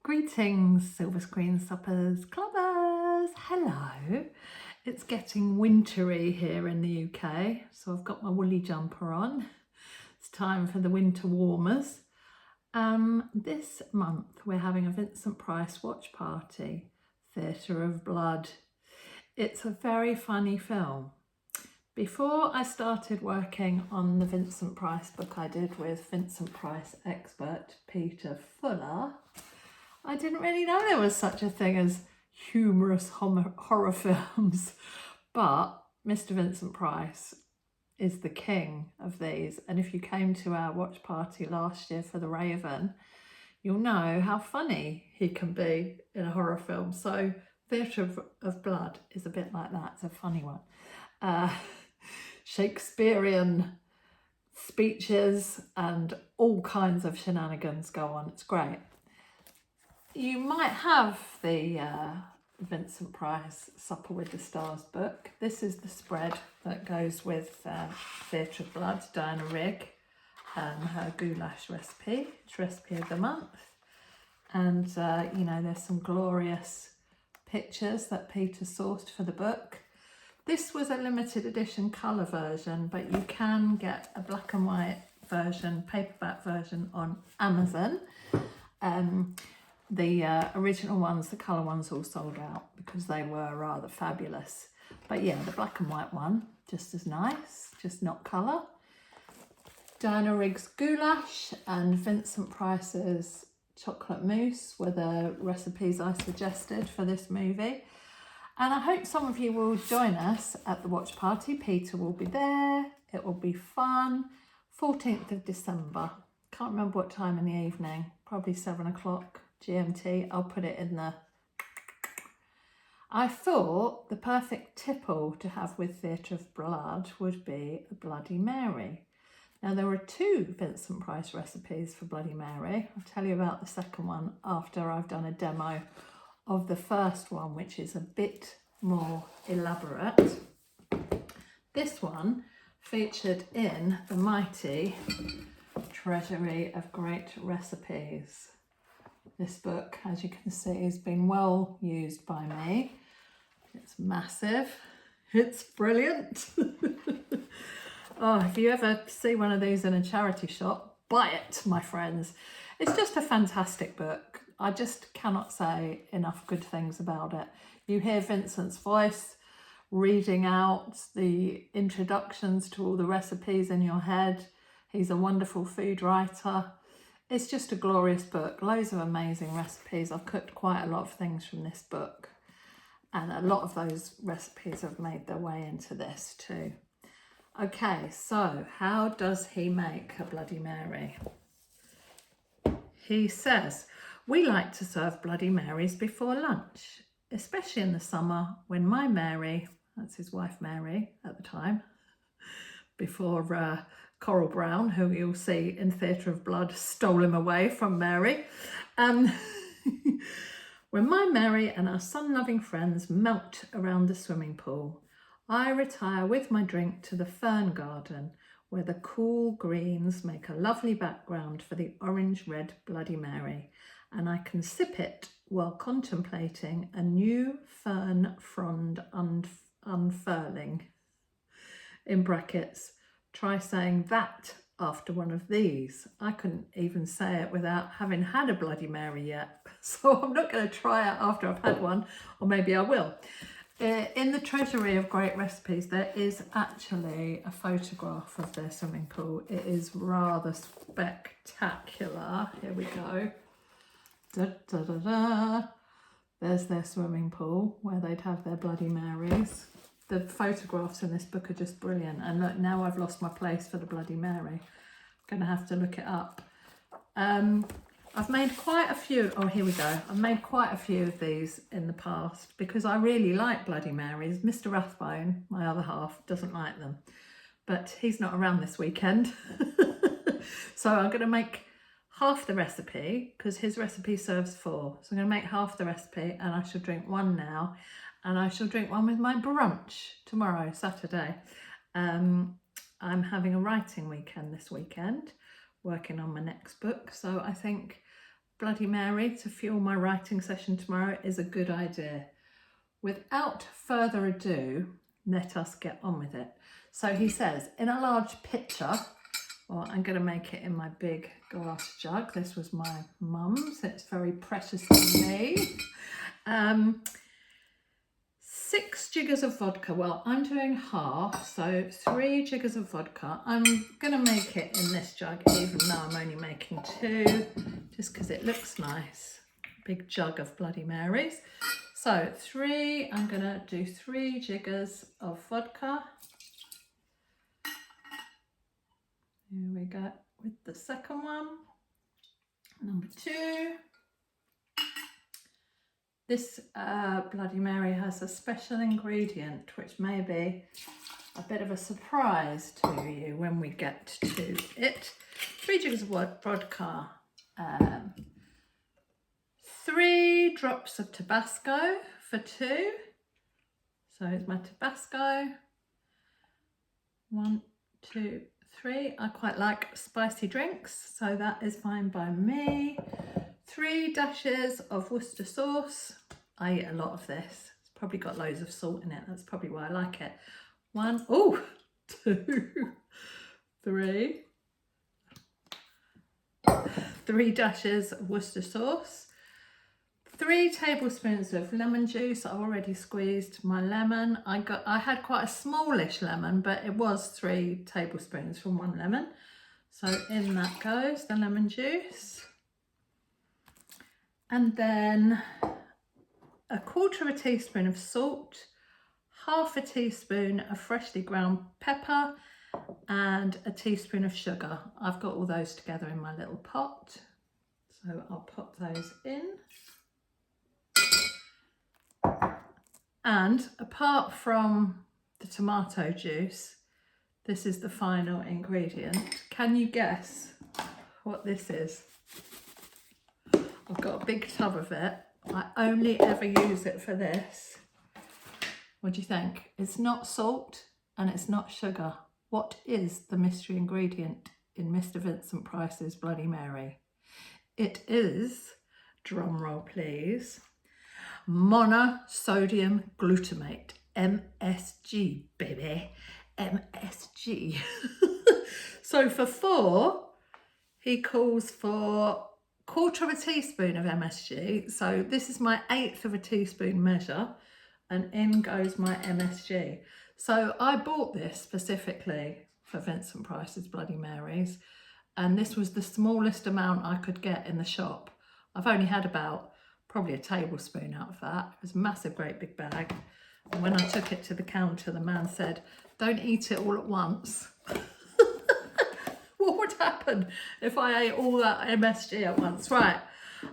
Greetings, silver screen suppers, clubbers. Hello. It's getting wintry here in the UK, so I've got my woolly jumper on. It's time for the winter warmers. This month we're having a Vincent Price watch party, Theatre of Blood. It's a very funny film. Before I started working on the Vincent Price book I did with Vincent Price expert Peter Fuller, I didn't really know there was such a thing as humorous horror films, but Mr. Vincent Price is the king of these. And if you came to our watch party last year for The Raven, you'll know how funny he can be in a horror film. So Theatre of Blood is a bit like that. It's a funny one. Shakespearean speeches and all kinds of shenanigans go on. It's great. You might have the Vincent Price Supper with the Stars book. This is the spread that goes with Theatre of Blood, Diana Rigg, her goulash recipe. It's recipe of the month. And, you know, there's some glorious pictures that Peter sourced for the book. This was a limited edition colour version, but you can get a black and white version, paperback version on Amazon. The original ones, the colour ones, all sold out because they were rather fabulous. But yeah, the black and white one, just as nice, just not colour. Diana Rigg's goulash and Vincent Price's chocolate mousse were the recipes I suggested for this movie. And I hope some of you will join us at the watch party. Peter will be there. It will be fun. 14th of December. Can't remember what time in the evening. Probably 7 o'clock GMT. I'll put it in the... I thought the perfect tipple to have with Theatre of Blood would be a Bloody Mary. Now there are 2 Vincent Price recipes for Bloody Mary. I'll tell you about the second one after I've done a demo of the first one, which is a bit more elaborate. This one featured in the mighty Treasury of Great Recipes. This book, as you can see, has been well used by me. It's massive. It's brilliant. Oh, if you ever see one of these in a charity shop, buy it, my friends. It's just a fantastic book. I just cannot say enough good things about it. You hear Vincent's voice reading out the introductions to all the recipes in your head. He's a wonderful food writer. It's just a glorious book. Loads of amazing recipes. I've cooked quite a lot of things from this book. And a lot of those recipes have made their way into this too. Okay, so how does he make a Bloody Mary? He says, we like to serve Bloody Marys before lunch, especially in the summer when my Mary, that's his wife Mary at the time, before Coral Brown, who you'll see in Theatre of Blood, stole him away from Mary. When my Mary and our sun-loving friends melt around the swimming pool, I retire with my drink to the fern garden, where the cool greens make a lovely background for the orange-red Bloody Mary, and I can sip it while contemplating a new fern frond unfurling. In brackets, try saying that after one of these. I couldn't even say it without having had a Bloody Mary yet, so I'm not going to try it after I've had one, or maybe I will. In the Treasury of Great Recipes, there is actually a photograph of their swimming pool. It is rather spectacular. Here we go. Da, da, da, da. There's their swimming pool where they'd have their Bloody Marys. The photographs in this book are just brilliant. And look, now I've lost my place for the Bloody Mary. I'm going to have to look it up. I've made quite a few, oh here we go, I've made quite a few of these in the past because I really like Bloody Marys. Mr. Rathbone, my other half, doesn't like them, but he's not around this weekend. So I'm going to make half the recipe because his recipe serves 4. So I'm going to make half the recipe and I shall drink one now and I shall drink one with my brunch tomorrow, Saturday. I'm having a writing weekend this weekend, working on my next book, so I think Bloody Mary to fuel my writing session tomorrow is a good idea. Without further ado, let us get on with it. So he says, in a large pitcher, well, I'm going to make it in my big glass jug. This was my mum's. It's very precious to me. 6 jiggers of vodka. Well, I'm doing half, so 3 jiggers of vodka. I'm going to make it in this jug, even though I'm only making 2, just because it looks nice. Big jug of Bloody Marys. So I'm going to do 3 jiggers of vodka. Here we go with the second one. Number 2. This Bloody Mary has a special ingredient which may be a bit of a surprise to you when we get to it. 3 jiggers of vodka, 3 drops of Tabasco for 2. So here's my Tabasco. 1, 2, 3. I quite like spicy drinks, so that is fine by me. 3 dashes of Worcester sauce. I eat a lot of this. It's probably got loads of salt in it. That's probably why I like it. 1, 2, 3. 3 dashes of Worcester sauce. 3 tablespoons of lemon juice. I already squeezed my lemon. I had quite a smallish lemon, but it was 3 tablespoons from 1 lemon. So in that goes the lemon juice. And then 1/4 teaspoon of salt, 1/2 teaspoon of freshly ground pepper, and 1 teaspoon of sugar. I've got all those together in my little pot, so I'll pop those in. And apart from the tomato juice, this is the final ingredient. Can you guess what this is? I've got a big tub of it. I only ever use it for this. What do you think? It's not salt and it's not sugar. What is the mystery ingredient in Mr. Vincent Price's Bloody Mary? It is, drum roll please, monosodium glutamate, MSG, baby, MSG. So for 4, he calls for 1/4 teaspoon of MSG. So this is my 1/8 of a teaspoon measure, and in goes my MSG. So I bought this specifically for Vincent Price's Bloody Marys, and this was the smallest amount I could get in the shop. I've only had about probably a tablespoon out of that. It was a massive, great big bag. And when I took it to the counter, the man said, "Don't eat it all at once." What would happen if I ate all that MSG at once? Right,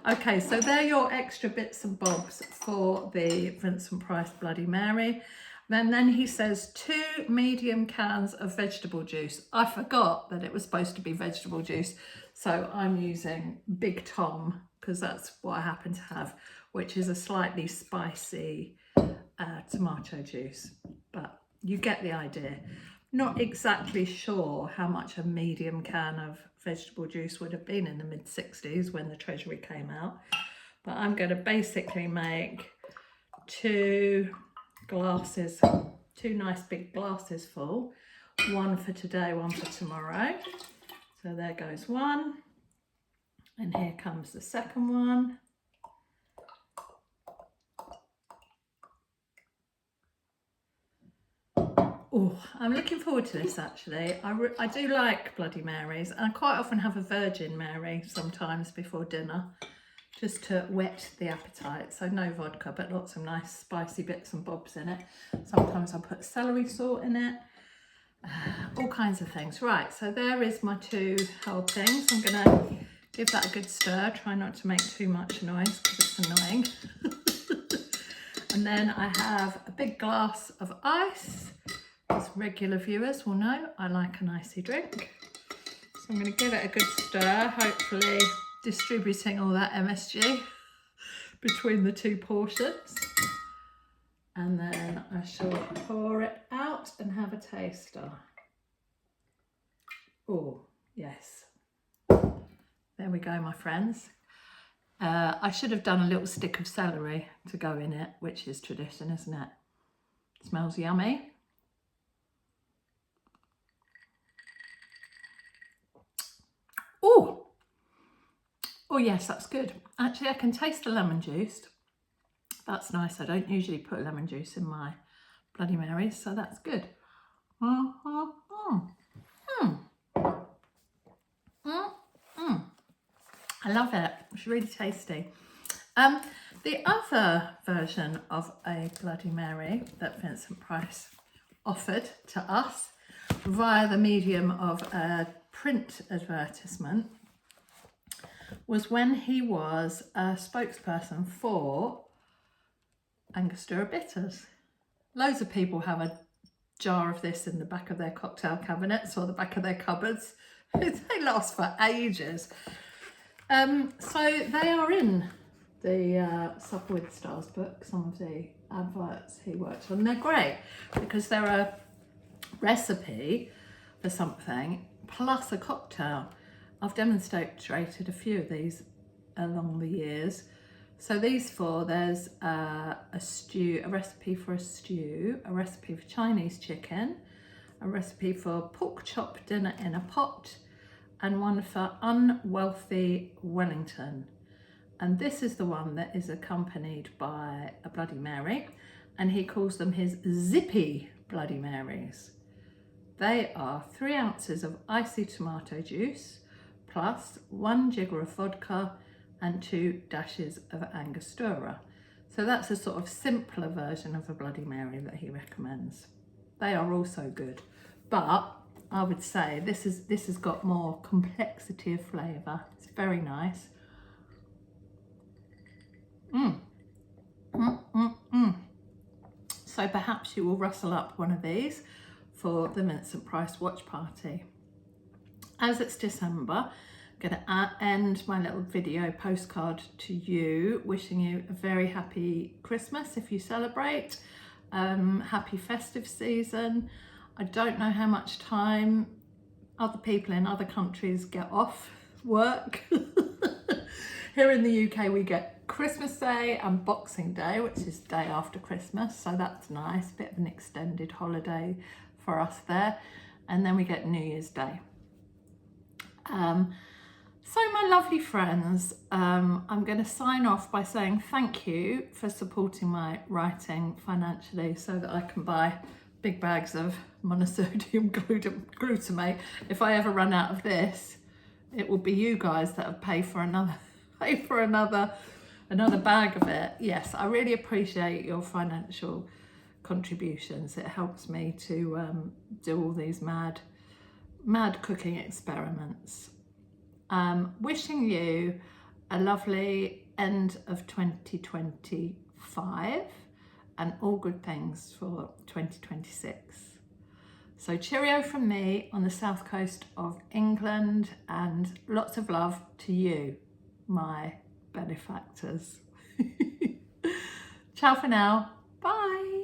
okay, so they're your extra bits and bobs for the Vincent Price Bloody Mary. Then he says 2 medium cans of vegetable juice. I forgot that it was supposed to be vegetable juice, so I'm using Big Tom because that's what I happen to have, which is a slightly spicy tomato juice, but you get the idea. Not exactly sure how much a medium can of vegetable juice would have been in the mid-60s when the Treasury came out. But I'm going to basically make 2 glasses, 2 nice big glasses full. 1 for today, 1 for tomorrow. So there goes 1. And here comes the second one. Oh, I'm looking forward to this actually. I do like Bloody Marys, and I quite often have a Virgin Mary sometimes before dinner, just to whet the appetite. So no vodka, but lots of nice spicy bits and bobs in it. Sometimes I put celery salt in it, all kinds of things. Right, so there is my 2 helpings. I'm gonna give that a good stir. Try not to make too much noise because it's annoying. And then I have a big glass of ice. As regular viewers will know, I like an icy drink. So I'm going to give it a good stir, hopefully distributing all that MSG between the 2 portions. And then I shall pour it out and have a taster. Oh, yes. There we go, my friends. I should have done a little stick of celery to go in it, which is tradition, isn't it? Smells yummy. Oh, oh yes, that's good. Actually, I can taste the lemon juice. That's nice. I don't usually put lemon juice in my Bloody Marys, so that's good. I love it. It's really tasty. The other version of a Bloody Mary that Vincent Price offered to us via the medium of a print advertisement was when he was a spokesperson for Angostura bitters. Loads of people have a jar of this in the back of their cocktail cabinets or the back of their cupboards. They last for ages. So they are in the Supper with Stars book, some of the adverts he worked on. They're great because they're a recipe for something plus a cocktail. I've demonstrated a few of these along the years. So these four, there's a stew, a recipe for a stew, a recipe for Chinese chicken, a recipe for pork chop dinner in a pot, and one for unwealthy Wellington. And this is the one that is accompanied by a Bloody Mary, and he calls them his zippy Bloody Marys. They are 3 ounces of icy tomato juice, plus 1 jigger of vodka and 2 dashes of Angostura. So that's a sort of simpler version of a Bloody Mary that he recommends. They are also good, but I would say this has got more complexity of flavour. It's very nice. So perhaps you will rustle up one of these for the Vincent Price watch party. As it's December, I'm going to end my little video postcard to you, wishing you a very happy Christmas if you celebrate, happy festive season. I don't know how much time other people in other countries get off work. Here in the UK we get Christmas Day and Boxing Day, which is day after Christmas, so that's nice, a bit of an extended holiday for us there, and then we get New Year's Day. So my lovely friends, I'm going to sign off by saying thank you for supporting my writing financially so that I can buy big bags of monosodium glutamate. If I ever run out of this, it will be you guys that have paid for another bag of it. Yes, I really appreciate your financial contributions. It helps me to do all these mad cooking experiments. Wishing you a lovely end of 2025 and all good things for 2026. So cheerio from me on the south coast of England, and lots of love to you, my benefactors. Ciao for now. Bye.